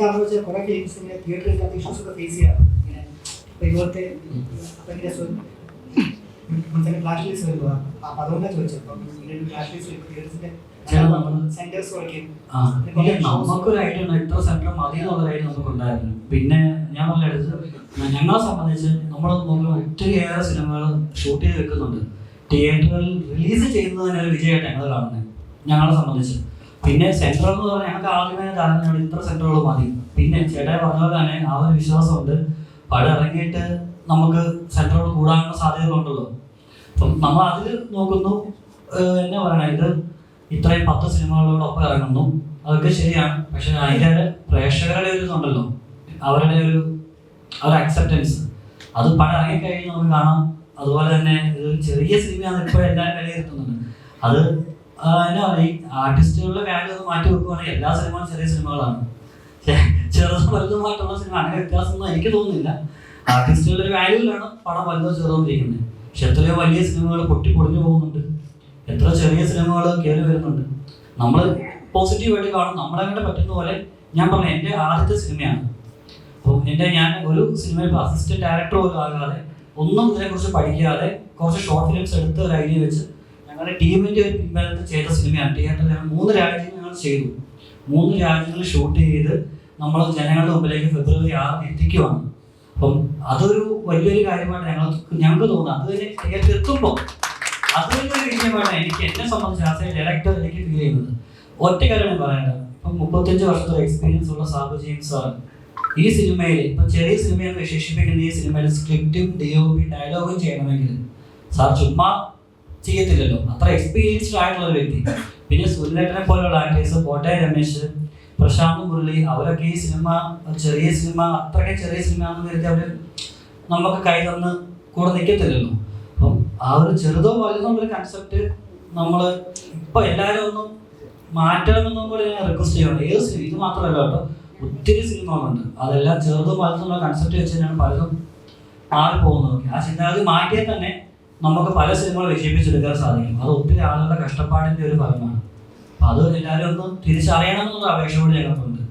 കാരണം വെച്ചാൽ കുറെ ഫിലിംസ് ഇങ്ങനെ തിയേറ്ററിൽ ഇഷ്യൂസ് ഒക്കെ ഫേസ് ചെയ്യാറ് ഇങ്ങനെ ഇതുപോലത്തെ ഇങ്ങനെ ഫ്ലാഷ് ലിസ്റ്റ് വരുമ്പോൾ അപ്പം അതുകൊണ്ടാണ് ചോദിച്ചത്. അപ്പം ഫ്ലാഷ് ലിസ്റ്റ് തിയേറ്റേഴ്സിന്റെ സെന്റേഴ്സ് നമുക്കൊരു ഐഡിയ ഉണ്ട്, ഇത്ര സെന്റർ മതി എന്നുള്ള ഐഡിയ നമുക്കുണ്ടായിരുന്നു. പിന്നെ ഞാൻ പറഞ്ഞത് ഞങ്ങളെ സംബന്ധിച്ച് നമ്മൾ നോക്കുമ്പോൾ ഒത്തിരിയേറെ സിനിമകൾ ഷൂട്ട് ചെയ്ത് വെക്കുന്നുണ്ട്. തിയേറ്ററുകളിൽ റിലീസ് ചെയ്യുന്നത് തന്നെ ഒരു വിജയമായിട്ട് ഞങ്ങൾ കാണുന്നത് ഞങ്ങളെ സംബന്ധിച്ച്. പിന്നെ സെന്റർ എന്ന് പറഞ്ഞാൽ ഞങ്ങൾക്ക് ആദ്യമേ ധാരണ ഇത്ര സെന്ററുകൾ മതി. പിന്നെ ചേട്ടായി പറഞ്ഞ പോലെ തന്നെ ആ ഒരു വിശ്വാസമുണ്ട്, പടം ഇറങ്ങിയിട്ട് നമുക്ക് സെന്ററുകൾ കൂടാനുള്ള സാധ്യതകളുണ്ടല്ലോ. അപ്പം നമ്മൾ അതിൽ നോക്കുന്നു. എന്നാ പറയണേ, ഇത് ഇത്രയും 10 സിനിമകളോടൊപ്പം ഇറങ്ങുന്നു, അതൊക്കെ ശരിയാണ്. പക്ഷെ അതിൻ്റെ പ്രേക്ഷകരുടെ ഒരു ഇതുണ്ടല്ലോ, അവരുടെ ഒരു അക്സെപ്റ്റൻസ്, അത് പടം ഇറങ്ങിക്കഴിഞ്ഞ് നമുക്ക് കാണാം. അതുപോലെ തന്നെ ഇത് ചെറിയ സിനിമയാണ് ഇപ്പോൾ എല്ലാവരും വിലയിരുത്തുന്നത്. അത് എന്നാ പറയുക, ആർട്ടിസ്റ്റുകളുടെ വാല്യൂ ഒന്ന് മാറ്റി വെക്കുകയാണെങ്കിൽ എല്ലാ സിനിമകളും ചെറിയ സിനിമകളാണ്. ചെറുതും വലുതുമായിട്ടുള്ള സിനിമ അങ്ങനെ വ്യത്യാസമൊന്നും എനിക്ക് തോന്നുന്നില്ല. ആർട്ടിസ്റ്റുകളുടെ ഒരു വാല്യൂവിലാണ് പടം വലുതോ ചെറുതുകൊണ്ടിരിക്കുന്നത്. പക്ഷെ എത്രയോ വലിയ സിനിമകൾ പൊടിഞ്ഞു പോകുന്നുണ്ട്, എത്ര ചെറിയ സിനിമകൾ കയറി വരുന്നുണ്ട്. നമ്മൾ പോസിറ്റീവായിട്ട് കാണും. നമ്മളെ കൊണ്ട് പറ്റുന്ന പോലെ. ഞാൻ പറഞ്ഞു, എൻ്റെ ആദ്യത്തെ സിനിമയാണ്. അപ്പം ഞാൻ ഒരു സിനിമയിൽ അസിസ്റ്റന്റ് ഡയറക്ടർ പോലും ആകാതെ, ഒന്നും ഇതിനെക്കുറിച്ച് പഠിക്കാതെ, കുറച്ച് ഷോർട്ട് ഫിലിംസ് എടുത്ത് ഒരു ഐഡിയ വെച്ച് ഞങ്ങളുടെ ടീമിൻ്റെ ഒരു പിൻബലത്തിൽ ചെയ്ത സിനിമയാണ്. തിയേറ്ററിൽ 3 രാജ്യങ്ങൾ ഞങ്ങൾ ചെയ്തു. 3 രാജ്യങ്ങളിൽ ഷൂട്ട് ചെയ്ത് നമ്മൾ ജനങ്ങളുടെ മുമ്പിലേക്ക് ഫെബ്രുവരി 6 എത്തിക്കുവാണ്. അപ്പം അതൊരു വലിയൊരു കാര്യമായിട്ട് ഞങ്ങൾക്ക് തോന്നുന്നത്. അത് തന്നെ തിയേറ്ററിൽ എത്തുമ്പോൾ അതൊരു വിഷയമാണ് എന്നെ സംബന്ധിച്ച് ആസ് എ ഡയറക്ടർ എനിക്ക് ഫീൽ ചെയ്യുന്നത്. ഒറ്റ കാര്യമാണ് പറയേണ്ടത്. ഇപ്പം 35 വർഷത്തെ എക്സ്പീരിയൻസ് ഉള്ള സാബു ജെയിംസ് സാർ ഈ സിനിമയിൽ, ഇപ്പം ചെറിയ സിനിമയെന്ന് വിശേഷിപ്പിക്കുന്ന ഈ സിനിമയിൽ സ്ക്രിപ്റ്റും DOP ഡയലോഗും ചെയ്യണമെങ്കിൽ സാർ ചുമ്മാ ചെയ്യത്തില്ലല്ലോ. അത്ര എക്സ്പീരിയൻസ്ഡ് ആയിട്ടുള്ള ഒരു വ്യക്തി. പിന്നെ സുനിലേട്ടനെ പോലെയുള്ള ആക്ടേഴ്സ്, കോട്ടയം രമേശ്, പ്രശാന്ത് മുരളി, അവരൊക്കെ ഈ സിനിമ ചെറിയ സിനിമ, അത്രയ്ക്ക് ചെറിയ സിനിമ എന്ന് കരുതി അവർ നമുക്ക് കൈ തന്ന് കൂടെ നിൽക്കത്തില്ലല്ലോ. അപ്പം ആ ഒരു ചെറുതോ വലുതോ ഒരു കൺസെപ്റ്റ് നമ്മൾ ഇപ്പോൾ എല്ലാവരും ഒന്നും മാറ്റണമെന്നും കൂടി ഞാൻ റിക്വസ്റ്റ് ചെയ്യണം. ഏത് സിനിമ ഇത് മാത്രമല്ല കേട്ടോ, ഒത്തിരി സിനിമകളുണ്ട്. അതെല്ലാം ചെറുതും വലുതുള്ള കൺസെപ്റ്റ് വെച്ച് തന്നെയാണ് പലതും മാറിപ്പോകുന്നത്. ആ ചിന്താഗതി മാറ്റിയാൽ തന്നെ നമുക്ക് പല സിനിമകൾ വിജയിപ്പിച്ചെടുക്കാൻ സാധിക്കും. അത് ഒത്തിരി ആളുകളുടെ കഷ്ടപ്പാടിൻ്റെ ഒരു ഫലമാണ്. അപ്പം അത് എല്ലാവരും ഒന്ന് തിരിച്ചറിയണം എന്നുള്ള അപേക്ഷയോട് ഞങ്ങൾക്കുണ്ട്.